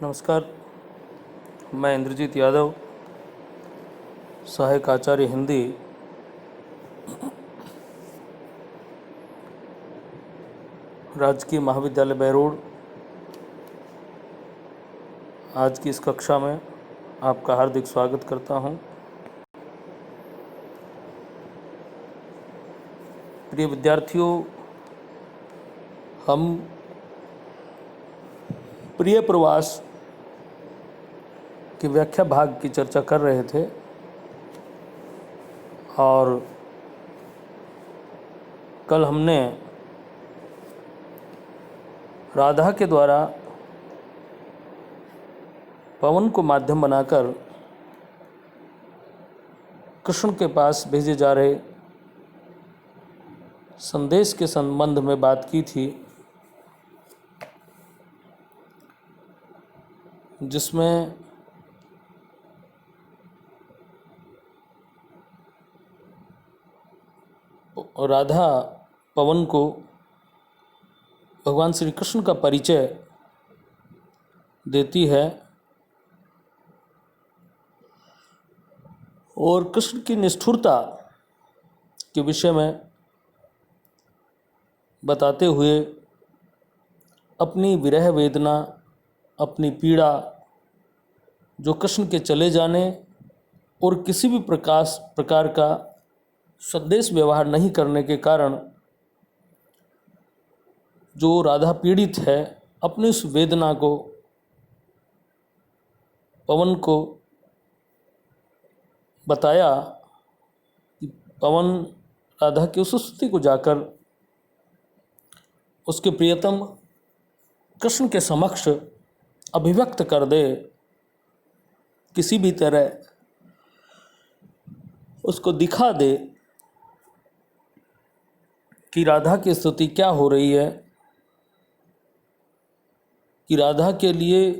नमस्कार, मैं इंद्रजीत यादव, सहायक आचार्य हिंदी, राजकीय महाविद्यालय बैरोड। आज की इस कक्षा में आपका हार्दिक स्वागत करता हूं। प्रिय विद्यार्थियों, हम प्रिय प्रवास की व्याख्या भाग की चर्चा कर रहे थे और कल हमने राधा के द्वारा पवन को माध्यम बनाकर कृष्ण के पास भेजे जा रहे संदेश के संबंध में बात की थी, जिसमें राधा पवन को भगवान श्री कृष्ण का परिचय देती है और कृष्ण की निष्ठुरता के विषय में बताते हुए अपनी विरह वेदना, अपनी पीड़ा, जो कृष्ण के चले जाने और किसी भी प्रकार का सद्देश व्यवहार नहीं करने के कारण जो राधा पीड़ित है, अपनी उस वेदना को पवन को बताया कि पवन राधा की उस स्थिति को जाकर उसके प्रियतम कृष्ण के समक्ष अभिव्यक्त कर दे, किसी भी तरह उसको दिखा दे कि राधा की स्थिति क्या हो रही है, कि राधा के लिए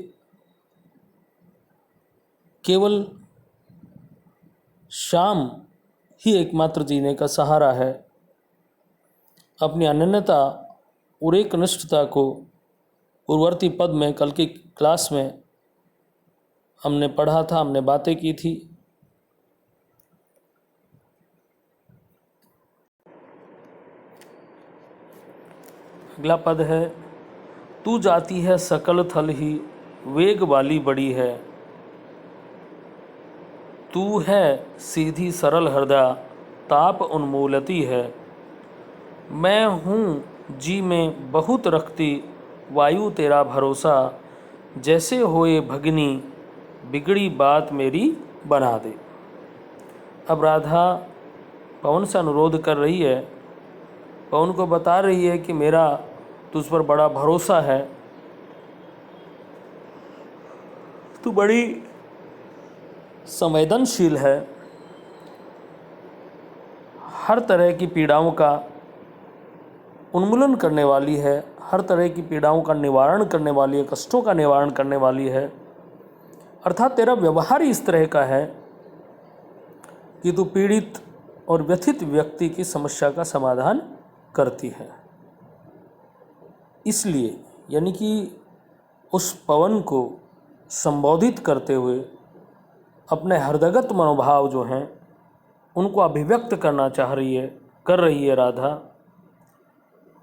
केवल श्याम ही एकमात्र जीने का सहारा है। अपनी अनन्यता और एकनिष्ठता को पूर्ववर्ती पद में कल की क्लास में हमने पढ़ा था, हमने बातें की थी। अगला पद है, तू जाती है सकल थल ही वेग वाली बड़ी है, तू है सीधी सरल हृदय ताप उन्मूलती है, मैं हूँ जी में बहुत रखती वायु तेरा भरोसा, जैसे होए भगनी बिगड़ी बात मेरी बना दे। अब राधा पवन से अनुरोध कर रही है, पवन को बता रही है कि मेरा तुझ पर बड़ा भरोसा है, तू बड़ी संवेदनशील है, हर तरह की पीड़ाओं का उन्मूलन करने वाली है, हर तरह की पीड़ाओं का निवारण करने वाली है, कष्टों का निवारण करने वाली है। अर्थात तेरा व्यवहार इस तरह का है कि तू पीड़ित और व्यथित व्यक्ति की समस्या का समाधान करती है। इसलिए यानी कि उस पवन को संबोधित करते हुए अपने हृदयगत मनोभाव जो हैं उनको अभिव्यक्त करना कर रही है राधा,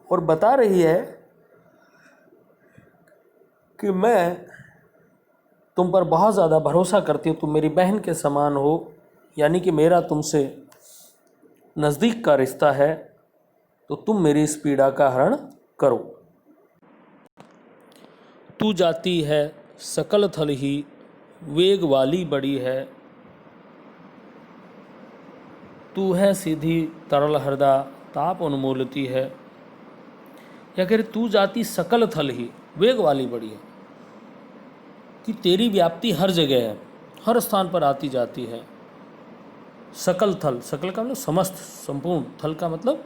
और बता रही है कि मैं तुम पर बहुत ज़्यादा भरोसा करती हूँ, तुम मेरी बहन के समान हो, यानी कि मेरा तुमसे नज़दीक का रिश्ता है, तो तुम मेरी इस पीड़ा का हरण करो। तू जाती है सकल थल ही वेग वाली बड़ी है, तू है सीधी तरल हृदय ताप उन्मूलती है। या कह रहे तू जाती सकल थल ही वेग वाली बड़ी है, कि तेरी व्याप्ति हर जगह है, हर स्थान पर आती जाती है। सकल थल, सकल का मतलब समस्त, संपूर्ण, थल का मतलब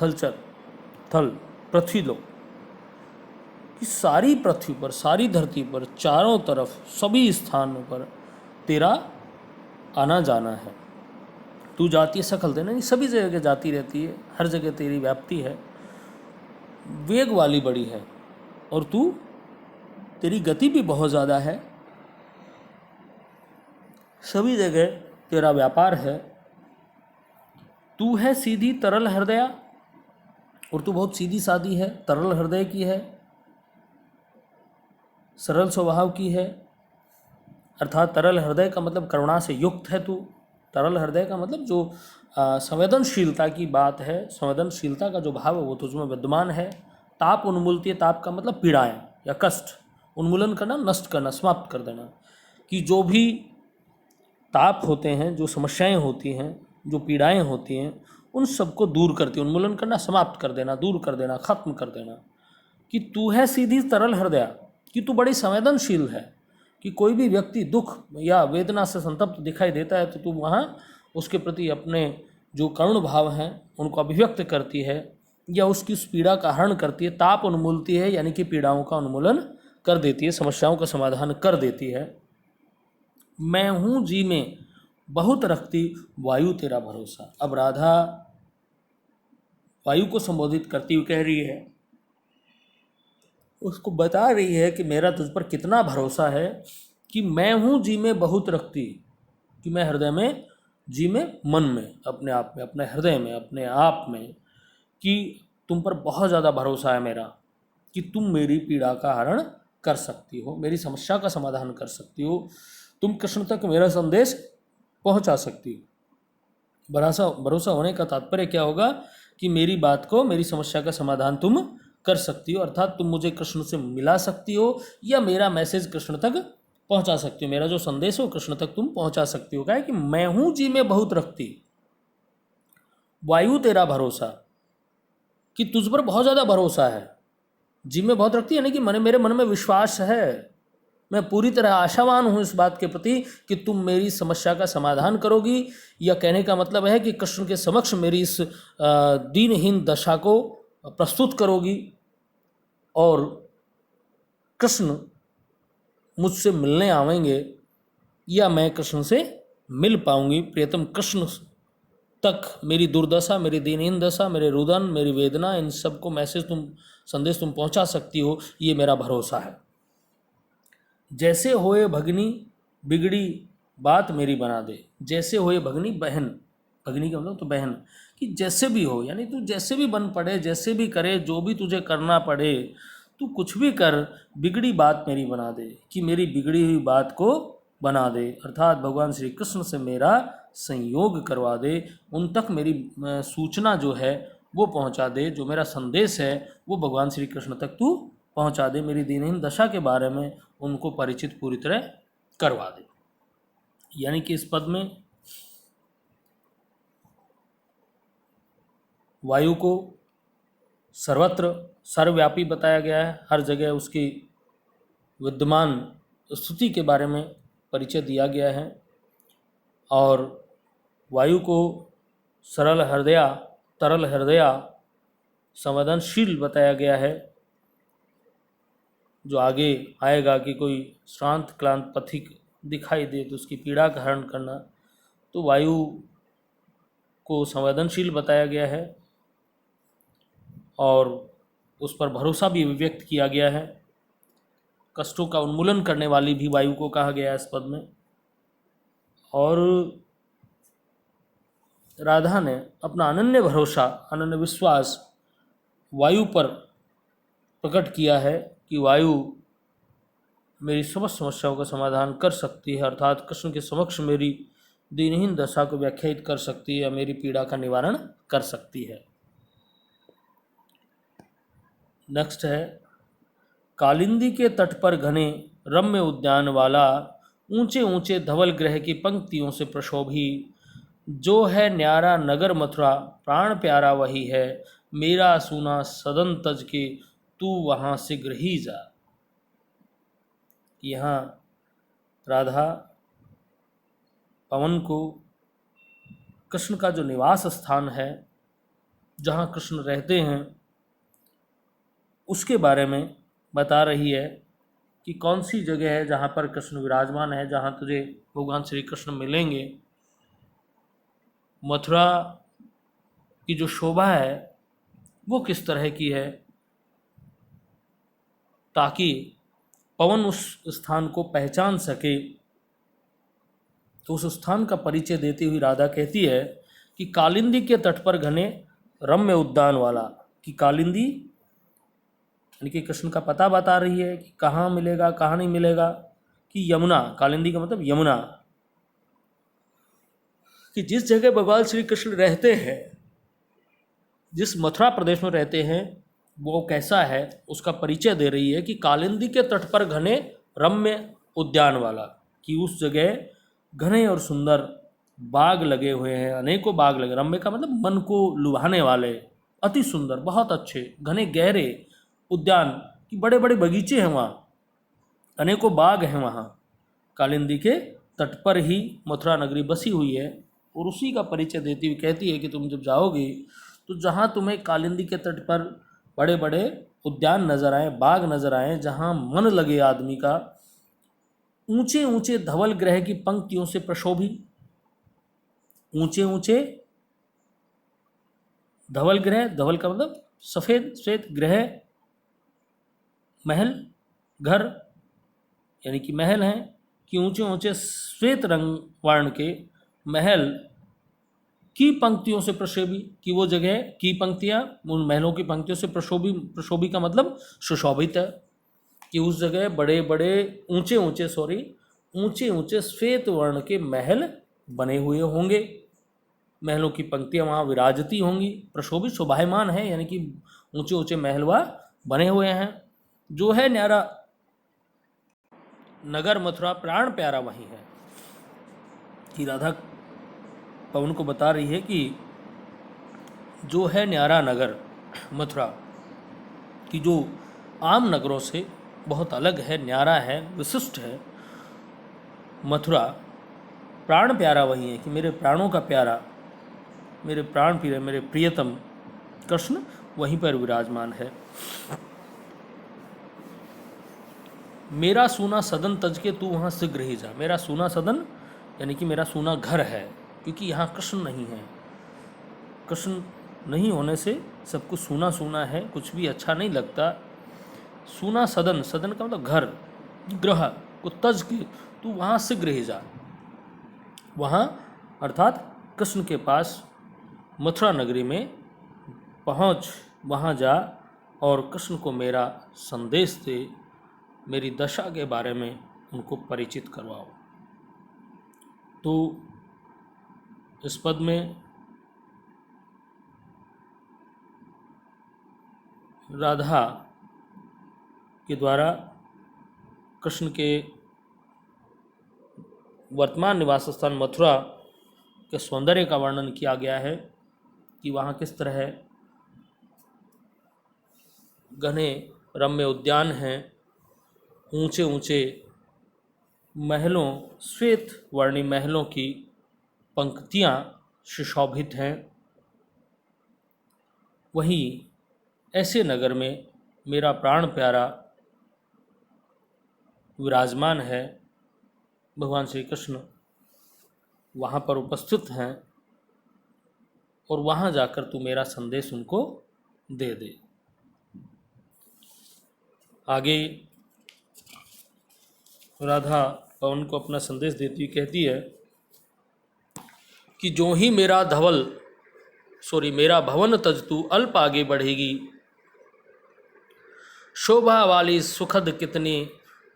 थलचर, थल पृथ्वी लोक, कि सारी पृथ्वी पर, सारी धरती पर, चारों तरफ, सभी स्थानों पर तेरा आना जाना है। तू जाती है सकल देना, नहीं सभी जगह जाती रहती है, हर जगह तेरी व्याप्ति है, वेग वाली बड़ी है, और तू तेरी गति भी बहुत ज़्यादा है, सभी जगह तेरा व्यापार है। तू है सीधी तरल हृदया, और तू बहुत सीधी सादी है, तरल हृदय की है, सरल स्वभाव की है। अर्थात तरल हृदय का मतलब करुणा से युक्त है तू। तरल हृदय का मतलब जो संवेदनशीलता की बात है, संवेदनशीलता का जो भाव है वो तुझमें विद्यमान है। ताप उन्मूलती है, ताप का मतलब पीड़ाएं या कष्ट, उन्मूलन करना, नष्ट करना, समाप्त कर देना। कि जो भी ताप होते हैं, जो समस्याएं होती हैं, जो पीड़ाएं होती हैं, उन सबको दूर करती, उन्मूलन करना, समाप्त कर देना, दूर कर देना, खत्म कर देना। कि तू है सीधी तरल हृदय, कि तू बड़ी संवेदनशील है, कि कोई भी व्यक्ति दुख या वेदना से संतप्त दिखाई देता है तो तू वहाँ उसके प्रति अपने जो करुण भाव हैं उनको अभिव्यक्त करती है, या उसकी उस पीड़ा का हरण करती है। ताप उन्मूलती है यानी कि पीड़ाओं का उन्मूलन कर देती है, समस्याओं का समाधान कर देती है। मैं हूँ जी में बहुत रखती वायु तेरा भरोसा। अब राधा वायु को संबोधित करती हुई कह रही है, उसको बता रही है कि मेरा तुझ पर कितना भरोसा है, कि मैं हूँ जी में बहुत रखती, कि मैं हृदय में, जी में मन में, अपने आप में, अपने हृदय में, अपने आप में, कि तुम पर बहुत ज़्यादा भरोसा है मेरा, कि तुम मेरी पीड़ा का हरण कर सकती हो, मेरी समस्या का समाधान कर सकती हो, तुम कृष्ण तक मेरा संदेश पहुंचा सकती हो। भरोसा होने का तात्पर्य क्या होगा, कि मेरी बात को, मेरी समस्या का समाधान तुम कर सकती हो, अर्थात तुम मुझे कृष्ण से मिला सकती हो, या मेरा मैसेज कृष्ण तक पहुंचा सकती हो, मेरा जो संदेश हो कृष्ण तक तुम पहुंचा सकती हो। क्या है कि मैं हूं जी में बहुत रखती वायु तेरा भरोसा, कि तुझ पर बहुत ज़्यादा भरोसा है। जी में बहुत रखती है यानी कि मेरे मन में विश्वास है, मैं पूरी तरह आशावान हूँ इस बात के प्रति कि तुम मेरी समस्या का समाधान करोगी। या कहने का मतलब है कि कृष्ण के समक्ष मेरी इस दीनहीन दशा को प्रस्तुत करोगी, और कृष्ण मुझसे मिलने आवेंगे, या मैं कृष्ण से मिल पाऊंगी। प्रियतम कृष्ण तक मेरी दुर्दशा, मेरी दीनहीन दशा, मेरे रुदन, मेरी वेदना, इन सब को मैसेज तुम, संदेश तुम पहुंचा सकती हो, ये मेरा भरोसा है। जैसे होए भगनी बिगड़ी बात मेरी बना दे। जैसे होए भगनी, बहन, भगनी का मतलब तो बहन, कि जैसे भी हो, यानी तू जैसे भी बन पड़े, जैसे भी करे, जो भी तुझे करना पड़े, तू कुछ भी कर, बिगड़ी बात मेरी बना दे, कि मेरी बिगड़ी हुई बात को बना दे, अर्थात भगवान श्री कृष्ण से मेरा संयोग करवा दे, उन तक मेरी सूचना जो है वो पहुंचा दे, जो मेरा संदेश है वो भगवान श्री कृष्ण तक तू पहुंचा दे, मेरी दीनहीन दशा के बारे में उनको परिचित पूरी तरह करवा दे। यानी कि इस पद में वायु को सर्वत्र सर्वव्यापी बताया गया है, हर जगह उसकी विद्यमान स्तुति के बारे में परिचय दिया गया है, और वायु को सरल हृदया, तरल हृदया, संवेदनशील बताया गया है। जो आगे आएगा कि कोई श्रांत क्लांत पथिक दिखाई दे तो उसकी पीड़ा का हरण करना, तो वायु को संवेदनशील बताया गया है, और उस पर भरोसा भी व्यक्त किया गया है। कष्टों का उन्मूलन करने वाली भी वायु को कहा गया है इस पद में। और राधा ने अपना अनन्य भरोसा, अनन्य विश्वास वायु पर प्रकट किया है, कि वायु मेरी समस्त समस्याओं का समाधान कर सकती है, अर्थात कृष्ण के समक्ष मेरी दीनहीन दशा को व्याख्यायित कर सकती है, या मेरी पीड़ा का निवारण कर सकती है। नेक्स्ट है, कालिंदी के तट पर घने रम्य उद्यान वाला, ऊंचे ऊंचे धवल ग्रह की पंक्तियों से प्रशोभी, जो है न्यारा नगर मथुरा, प्राण प्यारा वही है, मेरा सूना सदन तज के तू वहाँ शीघ्र ही जा। यहाँ राधा पवन को कृष्ण का जो निवास स्थान है, जहाँ कृष्ण रहते हैं, उसके बारे में बता रही है कि कौन सी जगह है जहाँ पर कृष्ण विराजमान है, जहाँ तुझे भगवान श्री कृष्ण मिलेंगे। मथुरा की जो शोभा है वो किस तरह की है, ताकि पवन उस स्थान को पहचान सके, तो उस स्थान का परिचय देती हुई राधा कहती है कि कालिंदी के तट पर घने रम्य उद्यान वाला, कि कालिंदी यानी कि कृष्ण का पता बता रही है कि कहाँ मिलेगा कहाँ नहीं मिलेगा, कि यमुना, कालिंदी का मतलब यमुना, कि जिस जगह भगवान श्री कृष्ण रहते हैं, जिस मथुरा प्रदेश में रहते हैं, वो कैसा है उसका परिचय दे रही है कि कालिंदी के तट पर घने रम्य उद्यान वाला, कि उस जगह घने और सुंदर बाग लगे हुए हैं, अनेकों बाग लगे। रम्य का मतलब मन को लुभाने वाले, अति सुंदर, बहुत अच्छे, घने गहरे उद्यान, कि बड़े बड़े बगीचे हैं वहाँ, अनेकों बाग हैं वहाँ। कालिंदी के तट पर ही मथुरा नगरी बसी हुई है, और उसी का परिचय देती हुई कहती है कि तुम जब जाओगे तो जहाँ तुम्हें कालिंदी के तट पर बड़े बड़े उद्यान नजर आए, बाग नजर आए, जहाँ मन लगे आदमी का, ऊंचे ऊंचे धवल ग्रह की पंक्तियों से प्रशोभित, ऊंचे ऊंचे धवल ग्रह, धवल का मतलब सफेद श्वेत, ग्रह महल, घर, यानी कि महल हैं, कि ऊंचे ऊंचे श्वेत रंग वर्ण के महल की पंक्तियों से प्रशोभी, कि वो जगह की पंक्तियां, उन महलों की पंक्तियों से प्रशोभी, प्रशोभी का मतलब सुशोभित है, कि उस जगह बड़े बड़े ऊंचे ऊंचे श्वेत वर्ण के महल बने हुए होंगे, महलों की पंक्तियां वहाँ विराजती होंगी, प्रशोभित शोभायमान है, यानी कि ऊंचे ऊंचे महल वहाँ बने हुए हैं। जो है न्यारा नगर मथुरा प्राण प्यारा वहीं है, कि राधा पवन को बता रही है कि जो है न्यारा नगर मथुरा, कि जो आम नगरों से बहुत अलग है, न्यारा है, विशिष्ट है, मथुरा प्राण प्यारा वही है, कि मेरे प्राणों का प्यारा, मेरे प्राण प्रिय, मेरे प्रियतम कृष्ण वहीं पर विराजमान है। मेरा सूना सदन तज के तू वहाँ शीघ्र ही जा। मेरा सूना सदन यानी कि मेरा सूना घर है, क्योंकि यहाँ कृष्ण नहीं है। कृष्ण नहीं होने से सब कुछ सूना सूना है, कुछ भी अच्छा नहीं लगता। सूना सदन, सदन का मतलब घर, ग्रह को तज के तू वहाँ शीघ्र ही जा। वहाँ अर्थात कृष्ण के पास मथुरा नगरी में पहुँच, वहाँ जा और कृष्ण को मेरा संदेश दे, मेरी दशा के बारे में उनको परिचित करवाओ। तो इस पद में राधा के द्वारा कृष्ण के वर्तमान निवास स्थान मथुरा के सौंदर्य का वर्णन किया गया है, कि वहाँ किस तरह घने रम्य उद्यान हैं, ऊंचे ऊंचे महलों, श्वेत वर्णी महलों की पंक्तियाँ सुशोभित हैं। वहीं ऐसे नगर में मेरा प्राण प्यारा विराजमान है, भगवान श्री कृष्ण वहाँ पर उपस्थित हैं, और वहाँ जाकर तू मेरा संदेश उनको दे दे। आगे राधा पवन को अपना संदेश देती हुई कहती है कि जो ही मेरा मेरा भवन तज तू अल्प आगे बढ़ेगी, शोभा वाली सुखद कितनी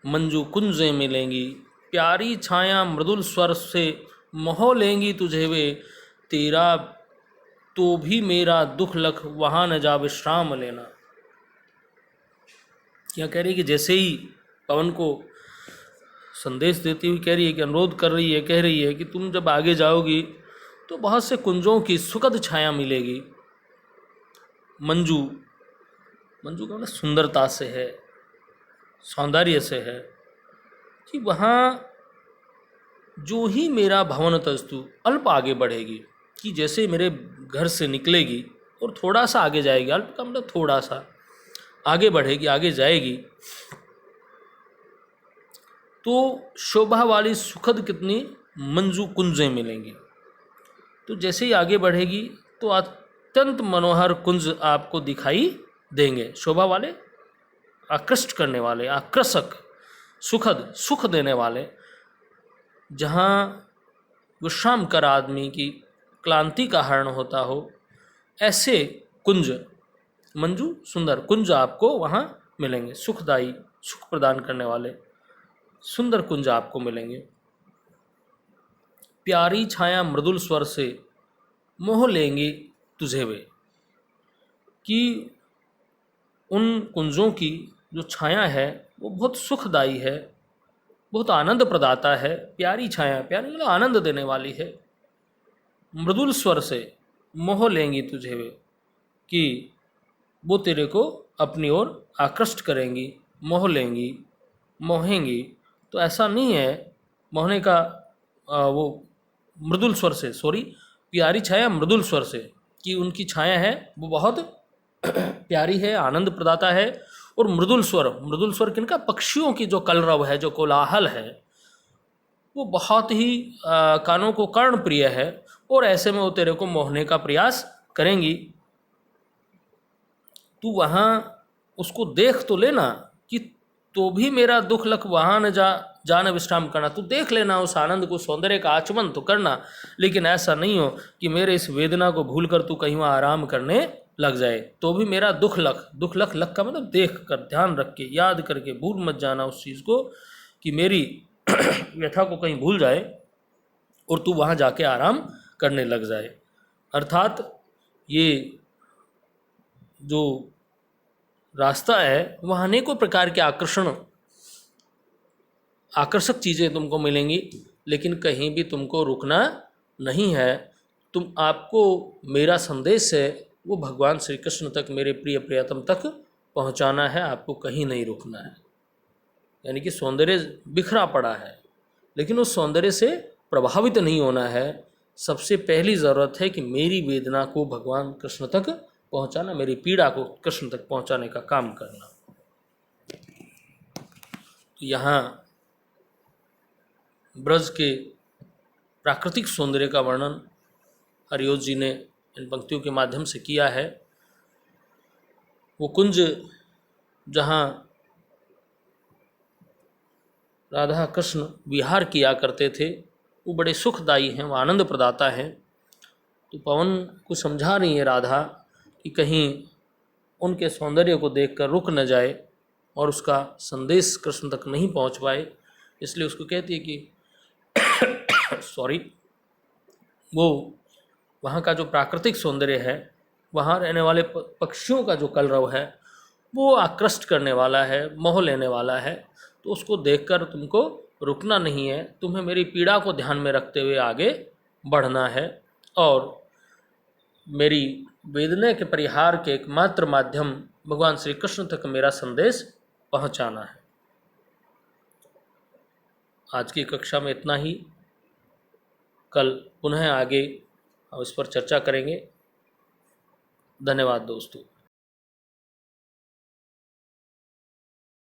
मंजू कुंजें मिलेंगी, प्यारी छाया मृदुल स्वर से मोह लेंगी तुझे वे, तेरा तो भी मेरा दुख लख वहाँ न जा विश्राम लेना। क्या कह रही है कि जैसे ही पवन को संदेश देती हुई कह रही है, कि अनुरोध कर रही है, कह रही है कि तुम जब आगे जाओगी तो बहुत से कुंजों की सुखद छाया मिलेगी। मंजू, मंजू का मतलब सुंदरता से है, सौंदर्य से है, कि वहाँ जो ही मेरा भवन तस्तु अल्प आगे बढ़ेगी, कि जैसे मेरे घर से निकलेगी और थोड़ा सा आगे जाएगी, अल्प का मतलब थोड़ा सा आगे बढ़ेगी, आगे जाएगी, तो शोभा वाली सुखद कितनी मंजू कुंजें मिलेंगी। तो जैसे ही आगे बढ़ेगी तो अत्यंत मनोहर कुंज आपको दिखाई देंगे, शोभा वाले, आकृष्ट करने वाले, आकर्षक, सुखद, सुख देने वाले, जहाँ विश्राम कर आदमी की क्लांति का हरण होता हो, ऐसे कुंज, मंजू सुंदर कुंज आपको वहाँ मिलेंगे। सुखदायी, सुख प्रदान करने वाले सुंदर कुंज आपको मिलेंगे। प्यारी छाया मृदुल स्वर से मोह लेंगी तुझे वे, कि उन कुंजों की जो छाया है वो बहुत सुखदायी है, बहुत आनंद प्रदाता है। प्यारी छाया, प्यारी मतलब आनंद देने वाली है। मृदुल स्वर से मोह लेंगी तुझे वे, कि वो तेरे को अपनी ओर आकृष्ट करेंगी, मोह लेंगी, मोहेंगी। तो ऐसा नहीं है मोहने का वो मृदुल स्वर से, सॉरी, प्यारी छाया मृदुल स्वर से, कि उनकी छाया है वो बहुत प्यारी है, आनंद प्रदाता है। और मृदुल स्वर, मृदुल स्वर किनका? पक्षियों की जो कलरव है, जो कोलाहल है, वो बहुत ही कानों को कर्ण प्रिय है। और ऐसे में वो तेरे को मोहने का प्रयास करेंगी। तू वहाँ उसको देख तो लेना, कि तो भी मेरा दुख लख वहाँ न जान विश्राम करना। तू देख लेना उस आनंद को, सौंदर्य का आचमन तो करना, लेकिन ऐसा नहीं हो कि मेरे इस वेदना को भूल कर तू कहीं वहाँ आराम करने लग जाए। तो भी मेरा दुख लख, दुख लख, लख का मतलब देख कर, ध्यान रख के, याद करके, भूल मत जाना उस चीज़ को कि मेरी व्यथा को कहीं भूल जाए और तू वहाँ जाके आराम करने लग जाए। अर्थात ये जो रास्ता है वह अनेकों प्रकार के आकर्षक चीज़ें तुमको मिलेंगी, लेकिन कहीं भी तुमको रुकना नहीं है। आपको मेरा संदेश है वो भगवान श्री कृष्ण तक, मेरे प्रिय प्रियतम तक पहुंचाना है, आपको कहीं नहीं रुकना है। यानी कि सौंदर्य बिखरा पड़ा है, लेकिन उस सौंदर्य से प्रभावित नहीं होना है। सबसे पहली ज़रूरत है कि मेरी वेदना को भगवान कृष्ण तक पहुंचाना, मेरी पीड़ा को कृष्ण तक पहुंचाने का काम करना। तो यहाँ ब्रज के प्राकृतिक सौंदर्य का वर्णन हरिओस जी ने इन पंक्तियों के माध्यम से किया है। वो कुंज जहाँ राधा कृष्ण विहार किया करते थे वो बड़े सुखदायी हैं, वो आनंद प्रदाता हैं। तो पवन को समझा रही है राधा कि कहीं उनके सौंदर्य को देखकर रुक न जाए और उसका संदेश कृष्ण तक नहीं पहुंच पाए। इसलिए उसको कहती है कि सॉरी, वो वहाँ का जो प्राकृतिक सौंदर्य है, वहाँ रहने वाले पक्षियों का जो कलरव है, वो आकृष्ट करने वाला है, मोह लेने वाला है। तो उसको देखकर तुमको रुकना नहीं है, तुम्हें मेरी पीड़ा को ध्यान में रखते हुए आगे बढ़ना है और मेरी वेदना के परिहार के एकमात्र माध्यम भगवान श्री कृष्ण तक मेरा संदेश पहुंचाना है। आज की कक्षा में इतना ही। कल पुनः आगे हम इस पर चर्चा करेंगे। धन्यवाद दोस्तों।